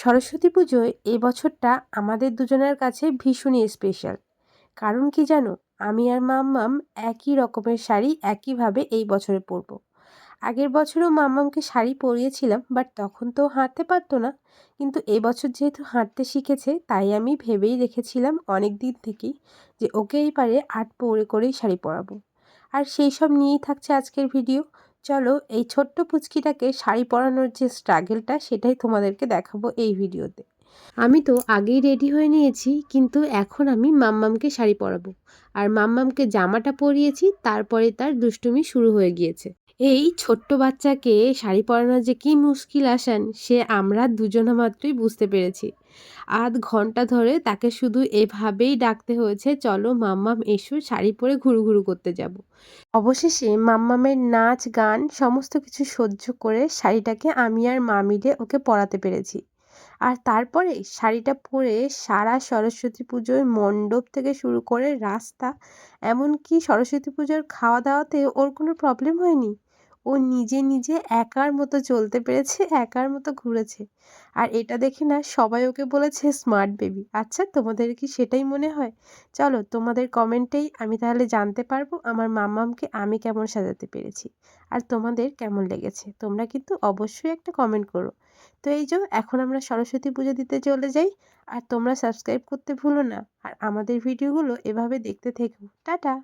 সরস্বতী পুজোয় এই বছরটা আমাদের দুজনের কাছে ভীষণই স্পেশাল। কারণ কি জানো? আমি আর মাম্মাম একই রকমের শাড়ি একইভাবে এই বছরে পরবো। আগের বছরেও মাম্মামকে শাড়ি পরিয়েছিলাম, বাট তখন তো ও হাঁটতে পারতো না। কিন্তু এবছর যেহেতু হাঁটতে শিখেছে, তাই আমি ভেবেই রেখেছিলাম অনেক দিন থেকেই যে ওকে এইবারে আর্ট পরে করেই শাড়ি পরাবো। আর সেই সব নিয়েই থাকছে আজকের ভিডিও। চলো এই ছোট্ট পুচকিটাকে শাড়ি পরানোর যে স্ট্রাগলটা, সেটাই তোমাদেরকে দেখাবো এই ভিডিওতে। আমি তো আগেই রেডি হয়ে নিয়েছি, কিন্তু এখন আমি মাম্মামকে শাড়ি পরাবো। আর মাম্মামকে জামাটা পরিয়েছি, তারপরে তার দুষ্টুমি শুরু হয়ে গিয়েছে। এই ছোট্ট বাচ্চাকে শাড়ি পরানো যে কি মুশকিল আসান, সে আমরা দুজনা মাত্রই বুঝতে পেরেছি। আধ ঘন্টা ধরে তাকে শুধু এভাবেই ডাকতে হয়েছে, চলো মাম্মাম এসো, শাড়ি পরে ঘুরু করতে যাব। অবশেষে মাম্মামের নাচ গান সমস্ত কিছু সহ্য করে শাড়িটাকে আমি আর মা মিলে ওকে পরাতে পেরেছি। আর তারপরে শাড়িটা পরে সারা সরস্বতী পুজোর মণ্ডপ থেকে শুরু করে রাস্তা, এমনকি সরস্বতী পুজোর খাওয়া দাওয়াতে ওর কোনো প্রবলেম হয়নি। ও নিজে নিজে একার মতো চলতে পেরেছে, একার মতো ঘুরেছে। আর এটা দেখে না সবাই ওকে বলেছে স্মার্ট বেবি। আচ্ছা, তোমাদের কি সেটাই মনে হয়? চলো তোমাদের কমেন্টেই আমি তাহলে জানতে পারবো আমার মাম্মামকে আমি কেমন সাজাতে পেরেছি। আর তোমাদের কেমন লেগেছে তোমরা কিন্তু অবশ্যই একটা কমেন্ট করো। তো এই যে এখন আমরা সরস্বতী পুজো দিতে চলে যাই। আর তোমরা সাবস্ক্রাইব করতে ভুলো না। আর আমাদের ভিডিওগুলো এভাবে দেখতে থেকো। টাটা।